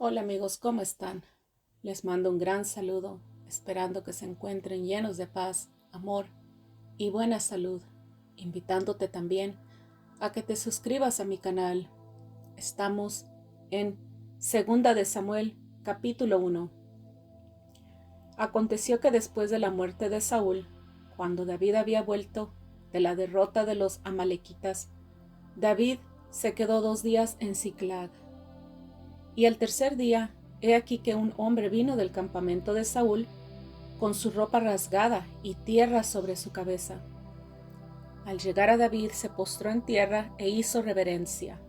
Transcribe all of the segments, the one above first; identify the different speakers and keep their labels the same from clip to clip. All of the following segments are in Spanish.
Speaker 1: Hola amigos, ¿cómo están? Les mando un gran saludo, esperando que se encuentren llenos de paz, amor y buena salud, invitándote también a que te suscribas a mi canal. Estamos en Segunda de Samuel, capítulo 1. Aconteció que después de la muerte de Saúl, cuando David había vuelto de la derrota de los amalequitas, David se quedó 2 días en Siclag. Y al tercer día, he aquí que un hombre vino del campamento de Saúl, con su ropa rasgada y tierra sobre su cabeza. Al llegar a David se postró en tierra e hizo reverencia.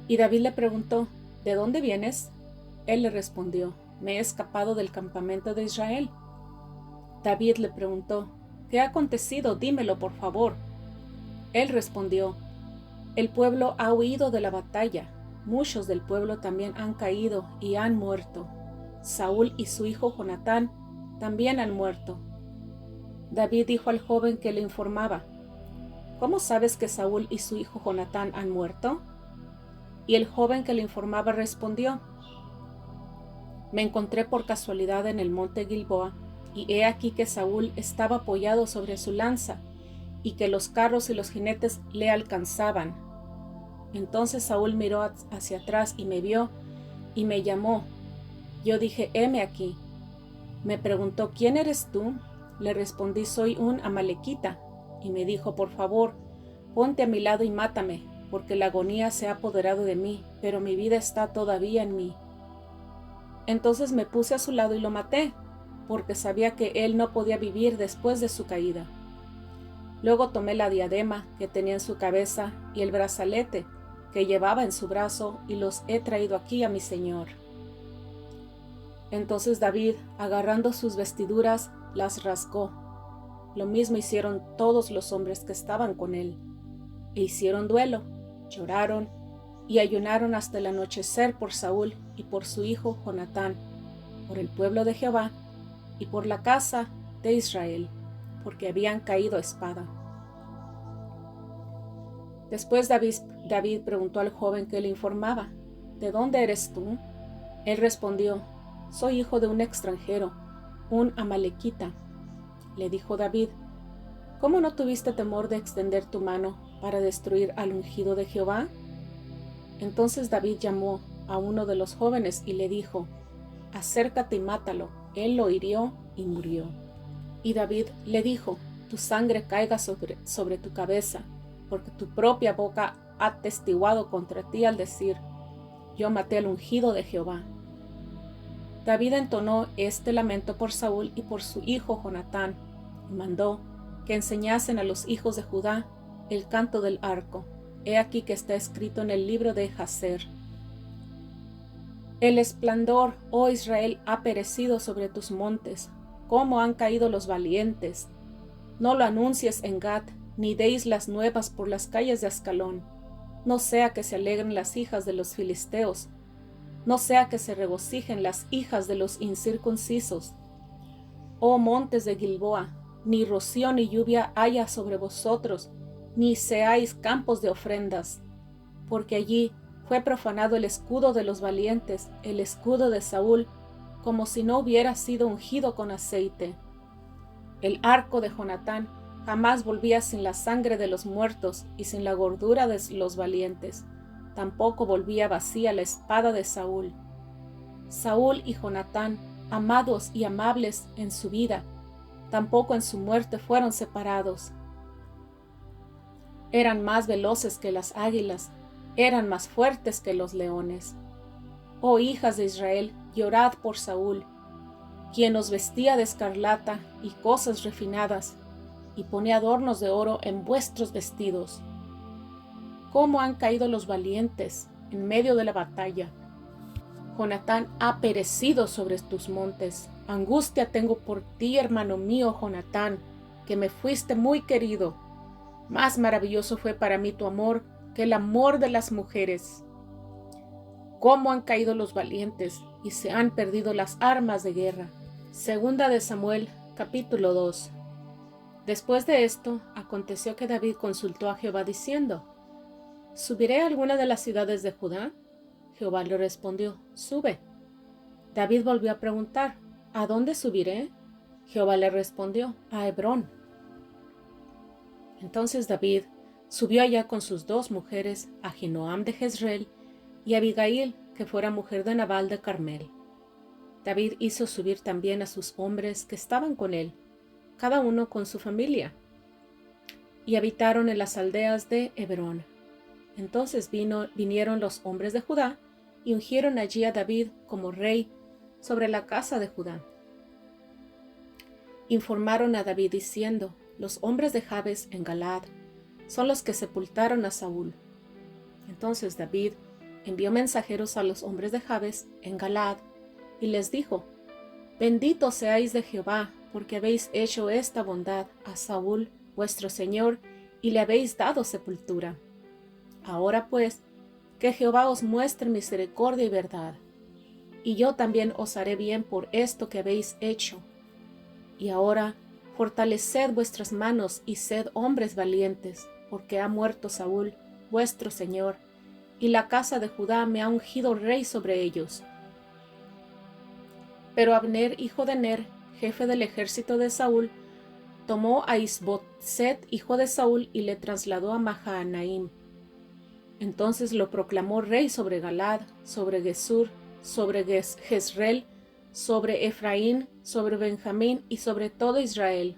Speaker 1: Y David le preguntó, ¿de dónde vienes? Él le respondió, me he escapado del campamento de Israel. David le preguntó, ¿qué ha acontecido? Dímelo, por favor. Él respondió, el pueblo ha huido de la batalla. Muchos del pueblo también han caído y han muerto. Saúl y su hijo Jonatán también han muerto. David dijo al joven que le informaba, ¿cómo sabes que Saúl y su hijo Jonatán han muerto? Y el joven que le informaba respondió, me encontré por casualidad en el monte Gilboa, y he aquí que Saúl estaba apoyado sobre su lanza, y que los carros y los jinetes le alcanzaban. Entonces Saúl miró hacia atrás y me vio, y me llamó. Yo dije, heme aquí. Me preguntó, ¿quién eres tú? Le respondí, soy un amalequita. Y me dijo, por favor, ponte a mi lado y mátame, porque la agonía se ha apoderado de mí, pero mi vida está todavía en mí. Entonces me puse a su lado y lo maté, porque sabía que él no podía vivir después de su caída. Luego tomé la diadema que tenía en su cabeza y el brazalete que llevaba en su brazo y los he traído aquí a mi señor. Entonces David, agarrando sus vestiduras, las rasgó. Lo mismo hicieron todos los hombres que estaban con él. E hicieron duelo, lloraron y ayunaron hasta el anochecer por Saúl y por su hijo Jonatán, por el pueblo de Jehová y por la casa de Israel, porque habían caído a espada. Después David preguntó al joven que le informaba, ¿de dónde eres tú? Él respondió, soy hijo de un extranjero, un amalequita. Le dijo David, ¿cómo no tuviste temor de extender tu mano para destruir al ungido de Jehová? Entonces David llamó a uno de los jóvenes y le dijo, acércate y mátalo. Él lo hirió y murió. Y David le dijo, tu sangre caiga sobre tu cabeza, porque tu propia boca ha testiguado contra ti al decir, yo maté al ungido de Jehová. David entonó este lamento por Saúl y por su hijo Jonatán, y mandó que enseñasen a los hijos de Judá el canto del arco. He aquí que está escrito en el libro de Jaser. El esplendor, oh Israel, ha perecido sobre tus montes. ¿Cómo han caído los valientes? No lo anuncies en Gat, ni deis las nuevas por las calles de Ascalón. No sea que se alegren las hijas de los filisteos, no sea que se regocijen las hijas de los incircuncisos. Oh montes de Gilboa, ni rocío ni lluvia haya sobre vosotros, ni seáis campos de ofrendas, porque allí fue profanado el escudo de los valientes, el escudo de Saúl, como si no hubiera sido ungido con aceite. El arco de Jonatán jamás volvía sin la sangre de los muertos y sin la gordura de los valientes. Tampoco volvía vacía la espada de Saúl. Saúl y Jonatán, amados y amables en su vida, tampoco en su muerte fueron separados. Eran más veloces que las águilas, eran más fuertes que los leones. Oh hijas de Israel, llorad por Saúl, quien os vestía de escarlata y cosas refinadas, y ponía adornos de oro en vuestros vestidos. ¿Cómo han caído los valientes en medio de la batalla? Jonatán ha perecido sobre tus montes. Angustia tengo por ti, hermano mío Jonatán, que me fuiste muy querido. Más maravilloso fue para mí tu amor que el amor de las mujeres. Cómo han caído los valientes y se han perdido las armas de guerra. Segunda de Samuel, capítulo 2. Después de esto, aconteció que David consultó a Jehová diciendo, ¿subiré a alguna de las ciudades de Judá? Jehová le respondió: Sube. David volvió a preguntar: ¿A dónde subiré? Jehová le respondió: A Hebrón. Entonces David subió allá con sus 2 mujeres, Ahinoam de Jezreel y Abigail, que fuera mujer de Nabal de Carmel. David hizo subir también a sus hombres que estaban con él, cada uno con su familia, y habitaron en las aldeas de Hebrón. Entonces vinieron los hombres de Judá y ungieron allí a David como rey sobre la casa de Judá. Informaron a David diciendo: los hombres de Jabes en Galaad son los que sepultaron a Saúl. Entonces David envió mensajeros a los hombres de Jabes en Galaad y les dijo: benditos seáis de Jehová, porque habéis hecho esta bondad a Saúl vuestro señor y le habéis dado sepultura. Ahora pues, que Jehová os muestre misericordia y verdad, y yo también os haré bien por esto que habéis hecho. Y ahora fortaleced vuestras manos y sed hombres valientes, porque ha muerto Saúl vuestro señor, y la casa de Judá me ha ungido rey sobre ellos. Pero Abner, hijo de Ner, jefe del ejército de Saúl, tomó a Isboset, hijo de Saúl, y le trasladó a Mahanaim. Entonces lo proclamó rey sobre Galaad, sobre Gesur, sobre Jezreel, sobre Efraín, sobre Benjamín y sobre todo Israel.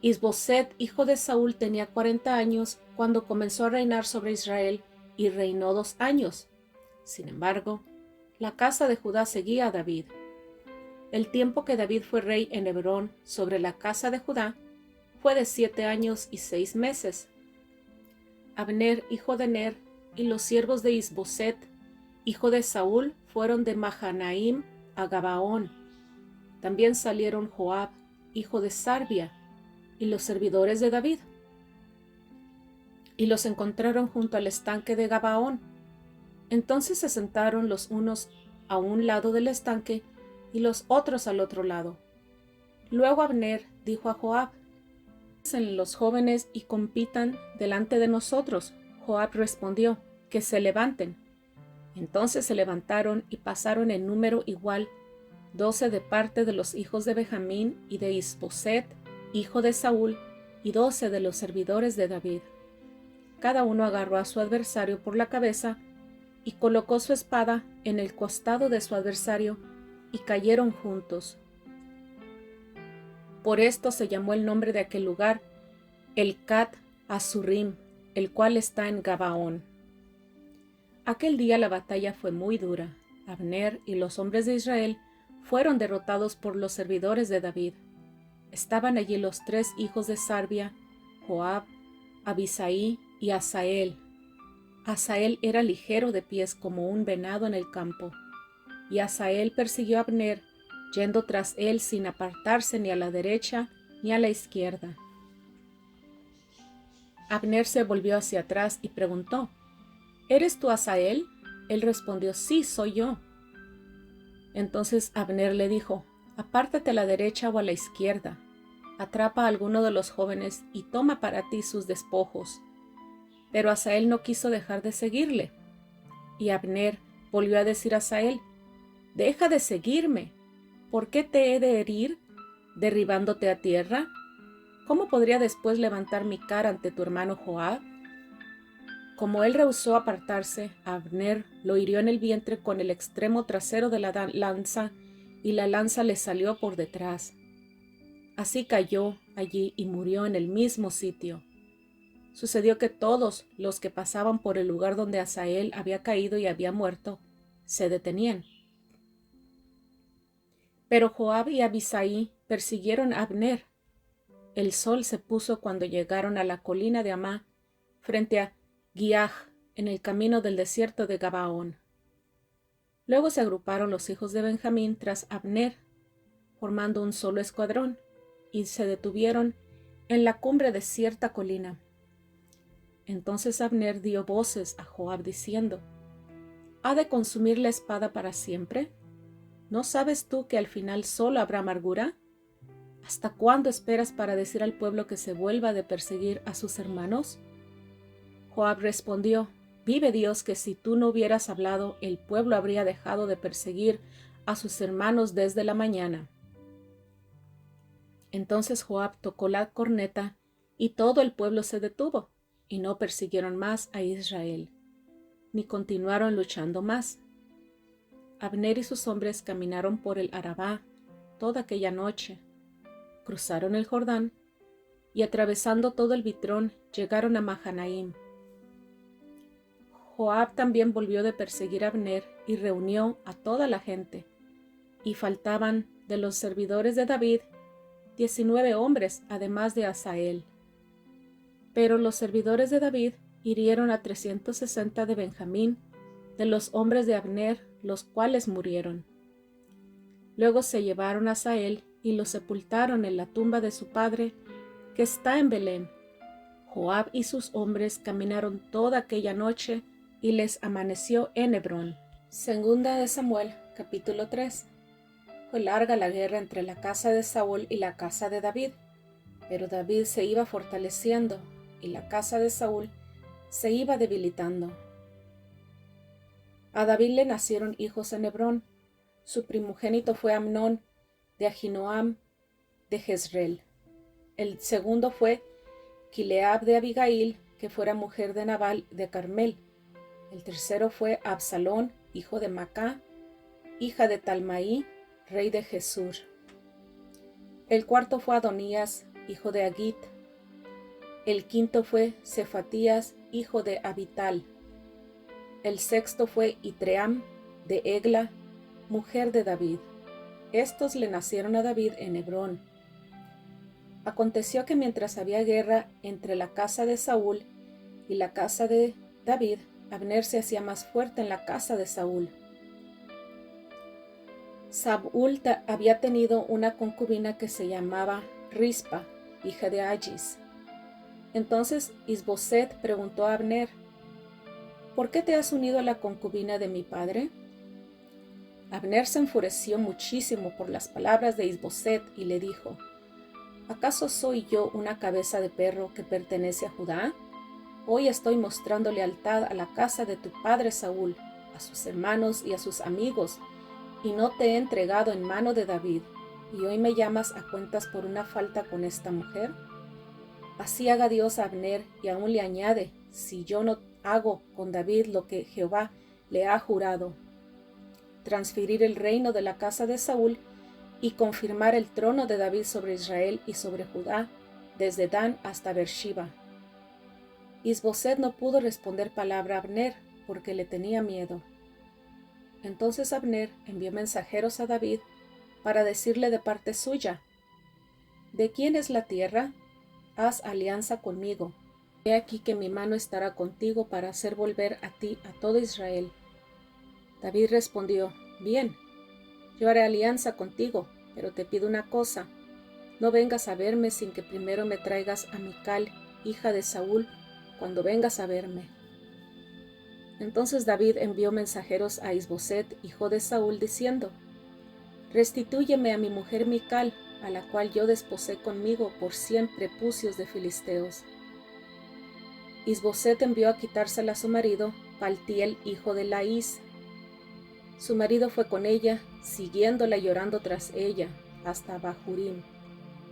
Speaker 1: Isboset, hijo de Saúl, tenía 40 años cuando comenzó a reinar sobre Israel, y reinó 2 años. Sin embargo, la casa de Judá seguía a David. El tiempo que David fue rey en Hebrón sobre la casa de Judá fue de 7 años y 6 meses. Abner, hijo de Ner, y los siervos de Isboset, hijo de Saúl, fueron de Mahanaim a Gabaón. También salieron Joab, hijo de Sarbia, y los servidores de David, y los encontraron junto al estanque de Gabaón. Entonces se sentaron los unos a un lado del estanque y los otros al otro lado. Luego Abner dijo a Joab: «Pasen los jóvenes y compitan delante de nosotros». Joab respondió: «Que se levanten». Entonces se levantaron y pasaron en número igual, 12 de parte de los hijos de Benjamín y de Isboset, hijo de Saúl, y 12 de los servidores de David. Cada uno agarró a su adversario por la cabeza y colocó su espada en el costado de su adversario, y cayeron juntos. Por esto se llamó el nombre de aquel lugar Elcat Asurim, el cual está en Gabaón. Aquel día la batalla fue muy dura. Abner y los hombres de Israel fueron derrotados por los servidores de David. Estaban allí los 3 hijos de Sarbia, Joab, Abisai y Asael. Asael era ligero de pies como un venado en el campo, y Asael persiguió a Abner, yendo tras él sin apartarse ni a la derecha ni a la izquierda. Abner se volvió hacia atrás y preguntó: «¿Eres tú Asael?» Él respondió: «Sí, soy yo». Entonces Abner le dijo: «Apártate a la derecha o a la izquierda, atrapa a alguno de los jóvenes y toma para ti sus despojos». Pero Asael no quiso dejar de seguirle. Y Abner volvió a decir a Asael: «Deja de seguirme. ¿Por qué te he de herir, derribándote a tierra? ¿Cómo podría después levantar mi cara ante tu hermano Joab?». Como él rehusó apartarse, Abner lo hirió en el vientre con el extremo trasero de la lanza, y la lanza le salió por detrás. Así cayó allí y murió en el mismo sitio. Sucedió que todos los que pasaban por el lugar donde Asael había caído y había muerto, se detenían. Pero Joab y Abisai persiguieron a Abner. El sol se puso cuando llegaron a la colina de Amá, frente a Giaj, en el camino del desierto de Gabaón. Luego se agruparon los hijos de Benjamín tras Abner, formando un solo escuadrón, y se detuvieron en la cumbre de cierta colina. Entonces Abner dio voces a Joab diciendo: ¿Ha de consumir la espada para siempre? ¿No sabes tú que al final solo habrá amargura? ¿Hasta cuándo esperas para decir al pueblo que se vuelva de perseguir a sus hermanos? Joab respondió: Vive Dios que si tú no hubieras hablado, el pueblo habría dejado de perseguir a sus hermanos desde la mañana. Entonces Joab tocó la corneta y todo el pueblo se detuvo, y no persiguieron más a Israel, ni continuaron luchando más. Abner y sus hombres caminaron por el Arabá toda aquella noche, cruzaron el Jordán y atravesando todo el Bitrón llegaron a Mahanaim. Joab también volvió de perseguir a Abner y reunió a toda la gente, y faltaban de los servidores de David 19 hombres, además de Asael. Pero los servidores de David hirieron a 360 de Benjamín, de los hombres de Abner, los cuales murieron. Luego se llevaron a Asael y lo sepultaron en la tumba de su padre, que está en Belén. Joab y sus hombres caminaron toda aquella noche y les amaneció en Hebrón. Segunda de Samuel, capítulo 3. Fue larga la guerra entre la casa de Saúl y la casa de David, pero David se iba fortaleciendo y la casa de Saúl se iba debilitando. A David le nacieron hijos en Hebrón. Su primogénito fue Amnón, de Ahinoam, de Jezreel. El segundo fue Quileab de Abigail, que fuera mujer de Nabal de Carmel. El tercero fue Absalón, hijo de Macá, hija de Talmaí, rey de Gesur. El cuarto fue Adonías, hijo de Agit. El quinto fue Cefatías, hijo de Abital. El sexto fue Itream, de Egla, mujer de David. Estos le nacieron a David en Hebrón. Aconteció que mientras había guerra entre la casa de Saúl y la casa de David, Abner se hacía más fuerte en la casa de Saúl. Saúl había tenido una concubina que se llamaba Rispa, hija de Agis. Entonces Isboset preguntó a Abner: ¿por qué te has unido a la concubina de mi padre? Abner se enfureció muchísimo por las palabras de Isboset y le dijo: ¿acaso soy yo una cabeza de perro que pertenece a Judá? Hoy estoy mostrando lealtad a la casa de tu padre Saúl, a sus hermanos y a sus amigos, y no te he entregado en mano de David, y hoy me llamas a cuentas por una falta con esta mujer. Así haga Dios a Abner, y aún le añade, si yo no hago con David lo que Jehová le ha jurado, transferir el reino de la casa de Saúl y confirmar el trono de David sobre Israel y sobre Judá, desde Dan hasta Beersheba. Isboset no pudo responder palabra a Abner, porque le tenía miedo. Entonces Abner envió mensajeros a David para decirle de parte suya: ¿de quién es la tierra? Haz alianza conmigo. He aquí que mi mano estará contigo para hacer volver a ti a todo Israel. David respondió: bien, yo haré alianza contigo, pero te pido una cosa: no vengas a verme sin que primero me traigas a Mical, hija de Saúl, cuando vengas a verme. Entonces David envió mensajeros a Isboset, hijo de Saúl, diciendo: restitúyeme a mi mujer Mical, a la cual yo desposé conmigo por 100 prepucios de filisteos. Isboset envió a quitársela a su marido, Paltiel, hijo de Laís. Su marido fue con ella, siguiéndola y llorando tras ella, hasta Bahurim.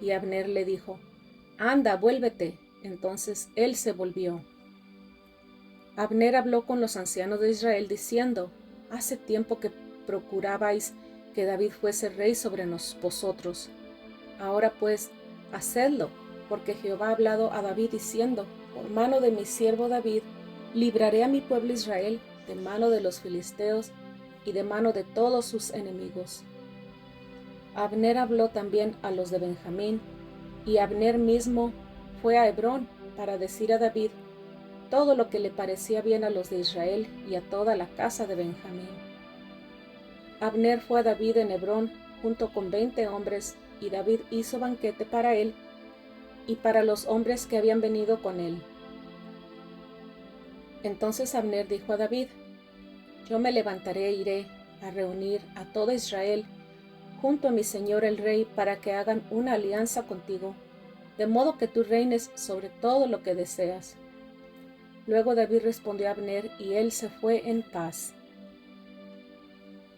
Speaker 1: Y Abner le dijo: anda, vuélvete. Entonces él se volvió. Abner habló con los ancianos de Israel, diciendo: hace tiempo que procurabais que David fuese rey sobre vosotros. Ahora pues, hacedlo, porque Jehová ha hablado a David diciendo: por mano de mi siervo David, libraré a mi pueblo Israel de mano de los filisteos y de mano de todos sus enemigos. Abner habló también a los de Benjamín, y Abner mismo fue a Hebrón para decir a David todo lo que le parecía bien a los de Israel y a toda la casa de Benjamín. Abner fue a David en Hebrón junto con 20 hombres, y David hizo banquete para él y para los hombres que habían venido con él. Entonces Abner dijo a David: yo me levantaré e iré a reunir a todo Israel junto a mi señor el rey para que hagan una alianza contigo, de modo que tú reines sobre todo lo que deseas. Luego David respondió a Abner, y él se fue en paz.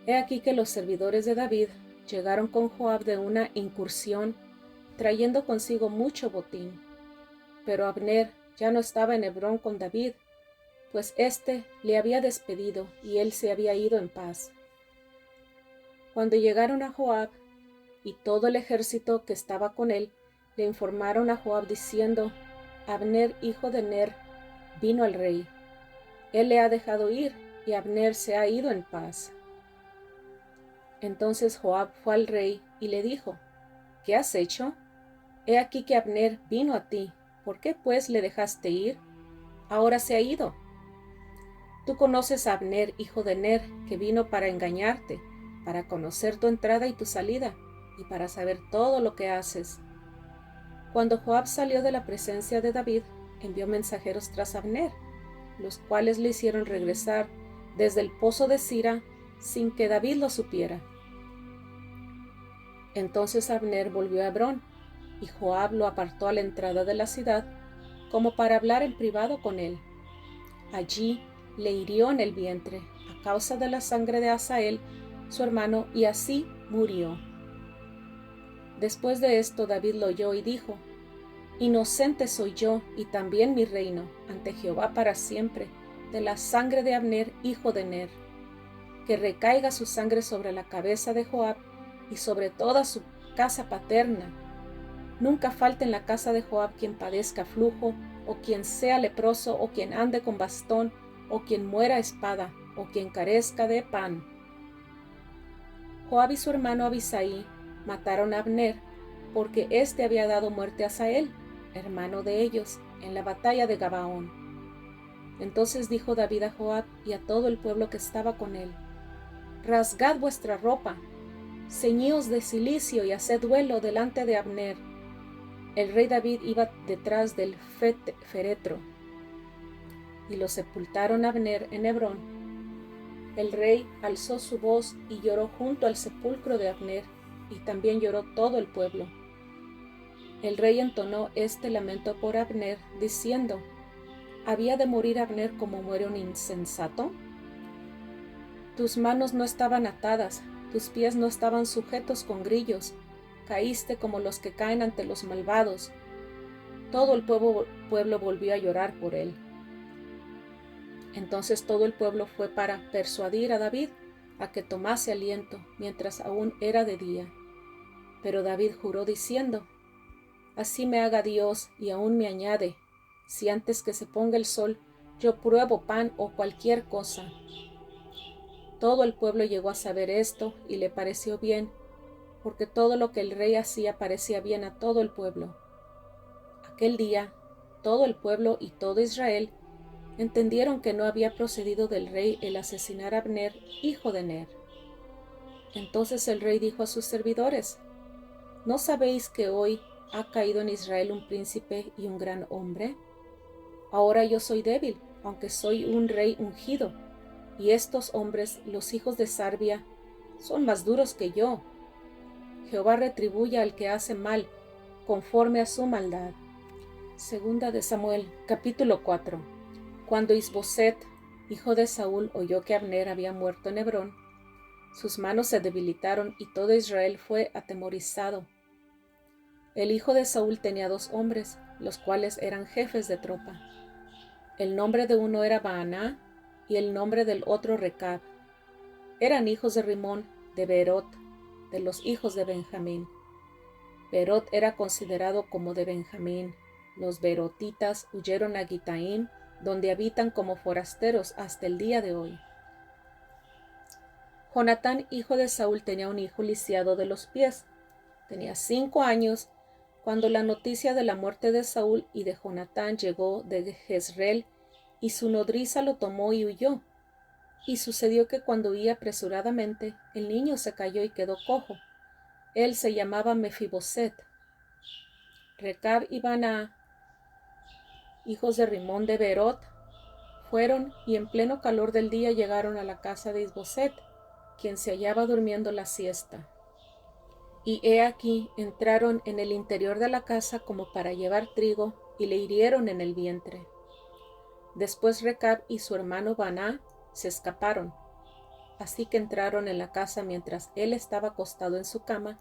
Speaker 1: He aquí que los servidores de David llegaron con Joab de una incursión, trayendo consigo mucho botín. Pero Abner ya no estaba en Hebrón con David, pues éste le había despedido y él se había ido en paz. Cuando llegaron a Joab y todo el ejército que estaba con él, le informaron a Joab diciendo: Abner, hijo de Ner, vino al rey. Él le ha dejado ir y Abner se ha ido en paz. Entonces Joab fue al rey y le dijo: ¿Qué has hecho? He aquí que Abner vino a ti. ¿Por qué pues le dejaste ir? Ahora se ha ido. Tú conoces a Abner, hijo de Ner, que vino para engañarte, para conocer tu entrada y tu salida, y para saber todo lo que haces. Cuando Joab salió de la presencia de David, envió mensajeros tras Abner, los cuales le hicieron regresar desde el pozo de Sira sin que David lo supiera. Entonces Abner volvió a Hebrón, y Joab lo apartó a la entrada de la ciudad, como para hablar en privado con él. Allí le hirió en el vientre, a causa de la sangre de Asael, su hermano, y así murió. Después de esto David lo oyó y dijo: Inocente soy yo y también mi reino ante Jehová para siempre, de la sangre de Abner, hijo de Ner. Que recaiga su sangre sobre la cabeza de Joab y sobre toda su casa paterna. Nunca falte en la casa de Joab quien padezca flujo, o quien sea leproso, o quien ande con bastón, o quien muera a espada, o quien carezca de pan. Joab y su hermano Abisai mataron a Abner, porque éste había dado muerte a Asael, hermano de ellos, en la batalla de Gabaón. Entonces dijo David a Joab y a todo el pueblo que estaba con él: Rasgad vuestra ropa, ceñíos de cilicio y haced duelo delante de Abner. El rey David iba detrás del féretro, y lo sepultaron a Abner en Hebrón. El rey alzó su voz y lloró junto al sepulcro de Abner, y también lloró todo el pueblo. El rey entonó este lamento por Abner, diciendo: ¿Había de morir Abner como muere un insensato? Tus manos no estaban atadas, tus pies no estaban sujetos con grillos, caíste como los que caen ante los malvados. Todo el pueblo volvió a llorar por él. Entonces todo el pueblo fue para persuadir a David a que tomase aliento mientras aún era de día. Pero David juró diciendo: Así me haga Dios y aún me añade, si antes que se ponga el sol yo pruebo pan o cualquier cosa. Todo el pueblo llegó a saber esto y le pareció bien, porque todo lo que el rey hacía parecía bien a todo el pueblo. Aquel día, todo el pueblo y todo Israel entendieron que no había procedido del rey el asesinar a Abner, hijo de Ner. Entonces el rey dijo a sus servidores: ¿No sabéis que hoy ha caído en Israel un príncipe y un gran hombre? Ahora yo soy débil, aunque soy un rey ungido, y estos hombres, los hijos de Sarbia, son más duros que yo. Jehová retribuya al que hace mal, conforme a su maldad. Segunda de Samuel, capítulo 4. Cuando Isboset, hijo de Saúl, oyó que Abner había muerto en Hebrón, sus manos se debilitaron y todo Israel fue atemorizado. El hijo de Saúl tenía 2 hombres, los cuales eran jefes de tropa. El nombre de uno era Baaná y el nombre del otro Recab. Eran hijos de Rimón, de Beerot, de los hijos de Benjamín. Beerot era considerado como de Benjamín. Los beerotitas huyeron a Gitaim, donde habitan como forasteros hasta el día de hoy. Jonatán, hijo de Saúl, tenía un hijo lisiado de los pies. Tenía 5 años cuando la noticia de la muerte de Saúl y de Jonatán llegó de Jezreel, y su nodriza lo tomó y huyó. Y sucedió que cuando huía apresuradamente, el niño se cayó y quedó cojo. Él se llamaba Mefiboset. Recab y Baana, hijos de Rimón de Beerot, fueron y en pleno calor del día llegaron a la casa de Isboset, quien se hallaba durmiendo la siesta. Y he aquí entraron en el interior de la casa como para llevar trigo, y le hirieron en el vientre. Después Recab y su hermano Baná se escaparon, así que entraron en la casa mientras él estaba acostado en su cama,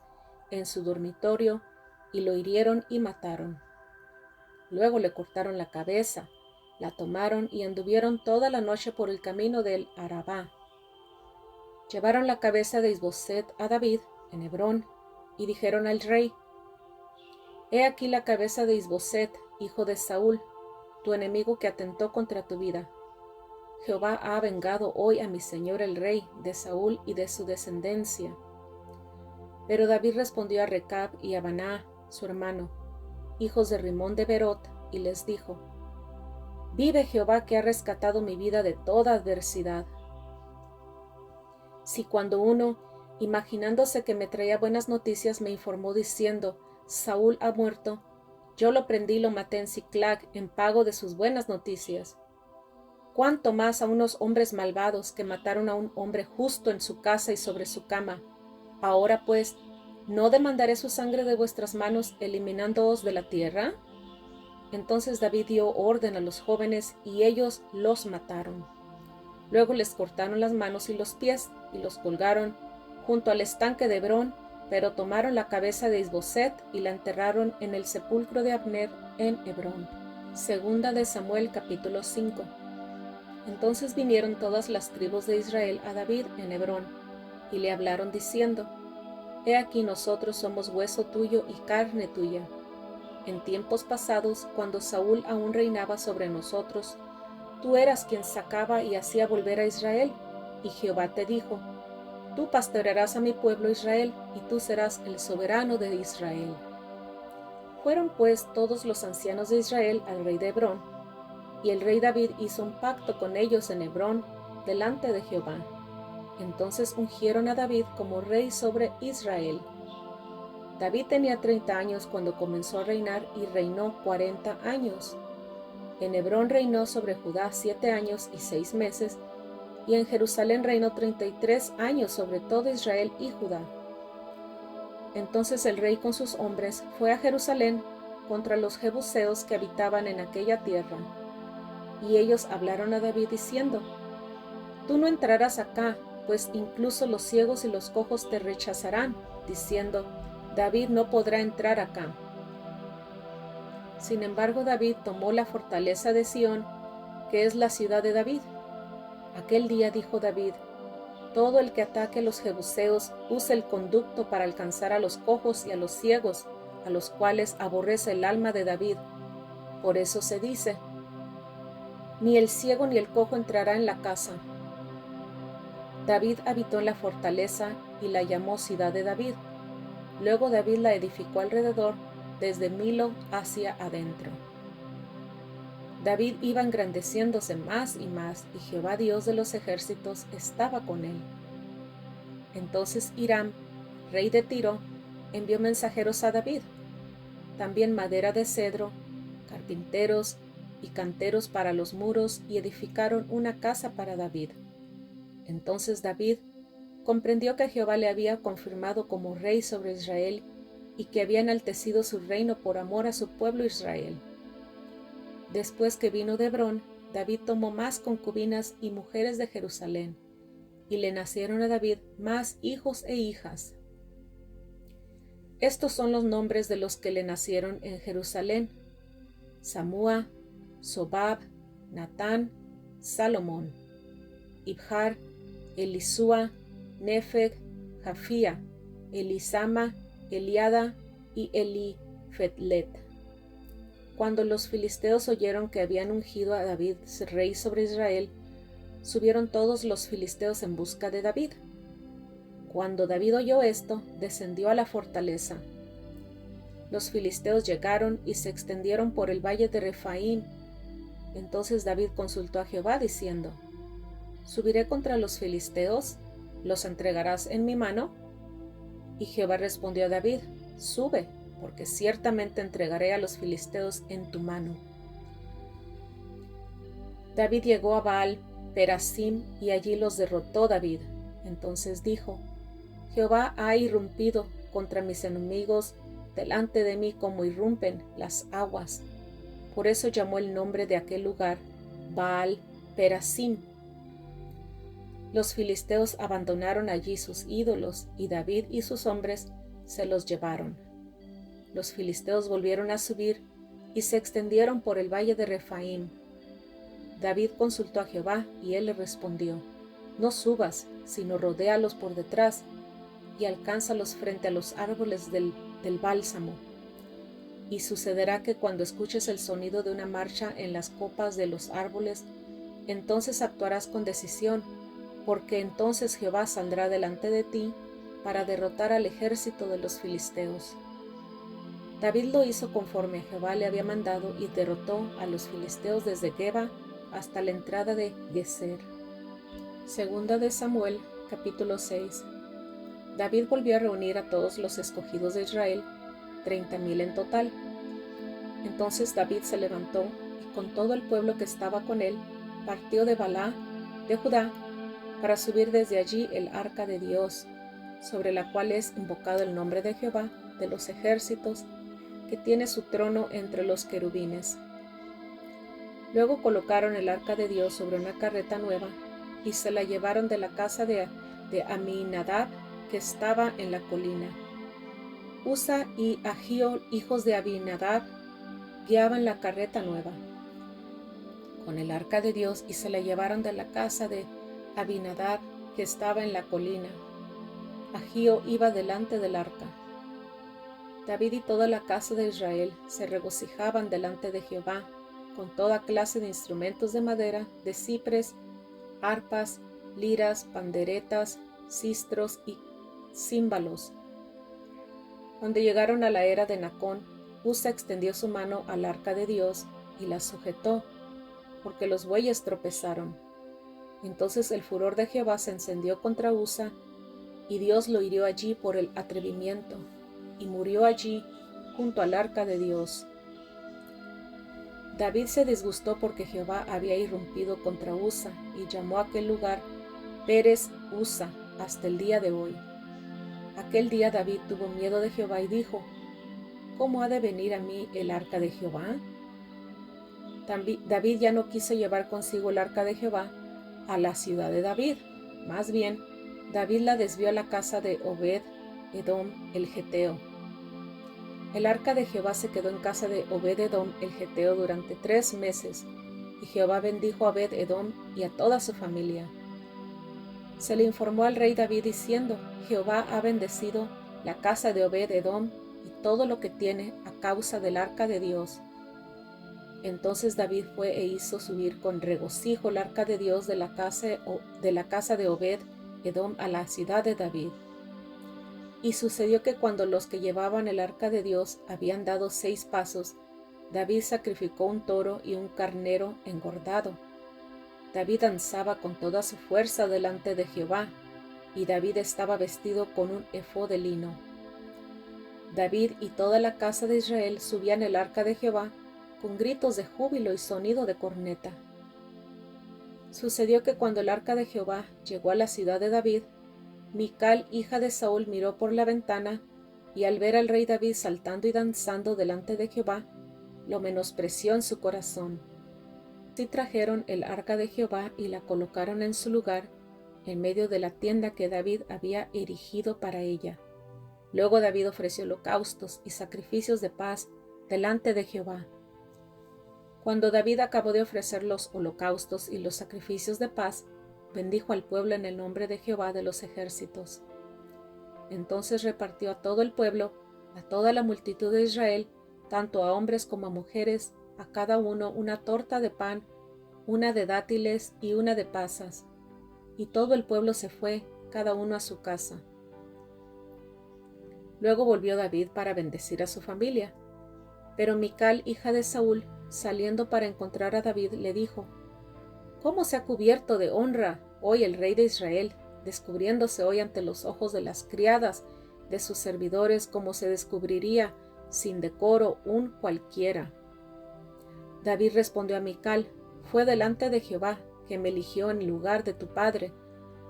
Speaker 1: en su dormitorio, y lo hirieron y mataron. Luego le cortaron la cabeza, la tomaron y anduvieron toda la noche por el camino del Arabá. Llevaron la cabeza de Isboset a David en Hebrón y dijeron al rey: «He aquí la cabeza de Isboset, hijo de Saúl, tu enemigo que atentó contra tu vida. Jehová ha vengado hoy a mi señor el rey de Saúl y de su descendencia». Pero David respondió a Recab y a Baná, su hermano, hijos de Rimón de Berot, y les dijo: «Vive Jehová, que ha rescatado mi vida de toda adversidad. Si cuando uno, imaginándose que me traía buenas noticias, me informó diciendo: Saúl ha muerto, yo lo prendí y lo maté en Siclag en pago de sus buenas noticias, cuánto más a unos hombres malvados que mataron a un hombre justo en su casa y sobre su cama. Ahora pues, ¿no demandaré su sangre de vuestras manos, eliminándoos de la tierra?». Entonces David dio orden a los jóvenes y ellos los mataron. Luego les cortaron las manos y los pies y los colgaron junto al estanque de Hebrón, pero tomaron la cabeza de Isboset y la enterraron en el sepulcro de Abner en Hebrón. Segunda de Samuel capítulo 5. Entonces vinieron todas las tribus de Israel a David en Hebrón, y le hablaron diciendo: «He aquí nosotros somos hueso tuyo y carne tuya. En tiempos pasados, cuando Saúl aún reinaba sobre nosotros, tú eras quien sacaba y hacía volver a Israel, y Jehová te dijo: Tú pastorearás a mi pueblo Israel, y tú serás el soberano de Israel». Fueron pues todos los ancianos de Israel al rey de Hebrón, y el rey David hizo un pacto con ellos en Hebrón delante de Jehová. Entonces ungieron a David como rey sobre Israel. David tenía 30 años cuando comenzó a reinar y reinó 40 años. En Hebrón reinó sobre Judá 7 años y 6 meses, y en Jerusalén reinó 33 años sobre todo Israel y Judá. Entonces el rey con sus hombres fue a Jerusalén contra los jebuseos que habitaban en aquella tierra. Y ellos hablaron a David diciendo: «Tú no entrarás acá, pues incluso los ciegos y los cojos te rechazarán», diciendo: «David no podrá entrar acá». Sin embargo, David tomó la fortaleza de Sión, que es la ciudad de David. Aquel día dijo David: «Todo el que ataque a los jebuseos use el conducto para alcanzar a los cojos y a los ciegos, a los cuales aborrece el alma de David». Por eso se dice: «Ni el ciego ni el cojo entrará en la casa». David habitó en la fortaleza y la llamó Ciudad de David. Luego David la edificó alrededor, desde Milo hacia adentro. David iba engrandeciéndose más y más, y Jehová Dios de los ejércitos estaba con él. Entonces Hiram, rey de Tiro, envió mensajeros a David, también madera de cedro, carpinteros y canteros para los muros, y edificaron una casa para David. Entonces David comprendió que Jehová le había confirmado como rey sobre Israel, y que había enaltecido su reino por amor a su pueblo Israel. Después que vino de Hebrón, David tomó más concubinas y mujeres de Jerusalén, y le nacieron a David más hijos e hijas. Estos son los nombres de los que le nacieron en Jerusalén: Samúa, Sobab, Natán, Salomón, Ibjar, Elisúa, Nefeg, Jafía, Elisama, Eliada y Elifetlet. Cuando los filisteos oyeron que habían ungido a David rey sobre Israel, subieron todos los filisteos en busca de David. Cuando David oyó esto, descendió a la fortaleza. Los filisteos llegaron y se extendieron por el valle de Refaim. Entonces David consultó a Jehová diciendo: «¿Subiré contra los filisteos? ¿Los entregarás en mi mano?». Y Jehová respondió a David: «Sube, porque ciertamente entregaré a los filisteos en tu mano». David llegó a Baal Perasim y allí los derrotó David. Entonces dijo: «Jehová ha irrumpido contra mis enemigos delante de mí como irrumpen las aguas». Por eso llamó el nombre de aquel lugar Baal Perasim. Los filisteos abandonaron allí sus ídolos y David y sus hombres se los llevaron. Los filisteos volvieron a subir y se extendieron por el valle de Refaim. David consultó a Jehová y él le respondió: No subas, sino rodéalos por detrás y alcánzalos frente a los árboles del bálsamo. Y sucederá que cuando escuches el sonido de una marcha en las copas de los árboles, entonces actuarás con decisión, porque entonces Jehová saldrá delante de ti para derrotar al ejército de los filisteos. David lo hizo conforme a Jehová le había mandado y derrotó a los filisteos desde Geba hasta la entrada de Geser. Segunda de Samuel, capítulo 6. David volvió a reunir a todos los escogidos de Israel, 30,000 en total. Entonces David se levantó y con todo el pueblo que estaba con él, partió de Balá, de Judá, para subir desde allí el arca de Dios, sobre la cual es invocado el nombre de Jehová de los ejércitos, que tiene su trono entre los querubines. Luego colocaron el arca de Dios sobre una carreta nueva y se la llevaron de la casa de Aminadab, que estaba en la colina. Usa y Ahío, hijos de Aminadab, guiaban la carreta nueva con el arca de Dios y se la llevaron de la casa de Aminadab, que estaba en la colina. Ahío iba delante del arca. David y toda la casa de Israel se regocijaban delante de Jehová con toda clase de instrumentos de madera, de cipres, arpas, liras, panderetas, sistros y címbalos. Cuando llegaron a la era de Nacón, Usa extendió su mano al arca de Dios y la sujetó, porque los bueyes tropezaron. Entonces el furor de Jehová se encendió contra Usa, y Dios lo hirió allí por el atrevimiento, y murió allí junto al arca de Dios. David se disgustó porque Jehová había irrumpido contra Usa, y llamó a aquel lugar Pérez Usa hasta el día de hoy. Aquel día David tuvo miedo de Jehová y dijo: ¿Cómo ha de venir a mí el arca de Jehová? David ya no quiso llevar consigo el arca de Jehová a la ciudad de David. Más bien, David la desvió a la casa de Obed-Edom el Geteo. El arca de Jehová se quedó en casa de Obed-Edom el Geteo durante 3 meses, y Jehová bendijo a Obed-Edom y a toda su familia. Se le informó al rey David diciendo: Jehová ha bendecido la casa de Obed-Edom y todo lo que tiene a causa del arca de Dios. Entonces David fue e hizo subir con regocijo el arca de Dios de la casa de Obed-Edom a la ciudad de David. Y sucedió que cuando los que llevaban el arca de Dios habían dado 6 pasos, David sacrificó un toro y un carnero engordado. David danzaba con toda su fuerza delante de Jehová, y David estaba vestido con un efod de lino. David y toda la casa de Israel subían el arca de Jehová con gritos de júbilo y sonido de corneta. Sucedió que cuando el arca de Jehová llegó a la ciudad de David, Mical, hija de Saúl, miró por la ventana, y al ver al rey David saltando y danzando delante de Jehová, lo menospreció en su corazón. Así trajeron el arca de Jehová y la colocaron en su lugar, en medio de la tienda que David había erigido para ella. Luego David ofreció holocaustos y sacrificios de paz delante de Jehová. Cuando David acabó de ofrecer los holocaustos y los sacrificios de paz, bendijo al pueblo en el nombre de Jehová de los ejércitos. Entonces repartió a todo el pueblo, a toda la multitud de Israel, tanto a hombres como a mujeres, a cada uno una torta de pan, una de dátiles y una de pasas. Y todo el pueblo se fue, cada uno a su casa. Luego volvió David para bendecir a su familia. Pero Mical, hija de Saúl, saliendo para encontrar a David, le dijo: ¿Cómo se ha cubierto de honra hoy el rey de Israel, descubriéndose hoy ante los ojos de las criadas de sus servidores, como se descubriría sin decoro un cualquiera? David respondió a Mical: Fue delante de Jehová, que me eligió en lugar de tu padre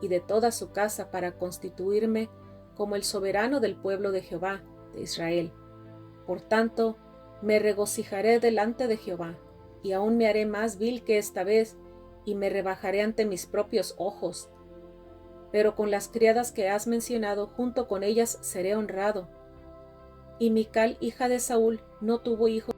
Speaker 1: y de toda su casa para constituirme como el soberano del pueblo de Jehová, de Israel. Por tanto, me regocijaré delante de Jehová, y aún me haré más vil que esta vez, y me rebajaré ante mis propios ojos. Pero con las criadas que has mencionado, junto con ellas seré honrado. Y Mical, hija de Saúl, no tuvo hijos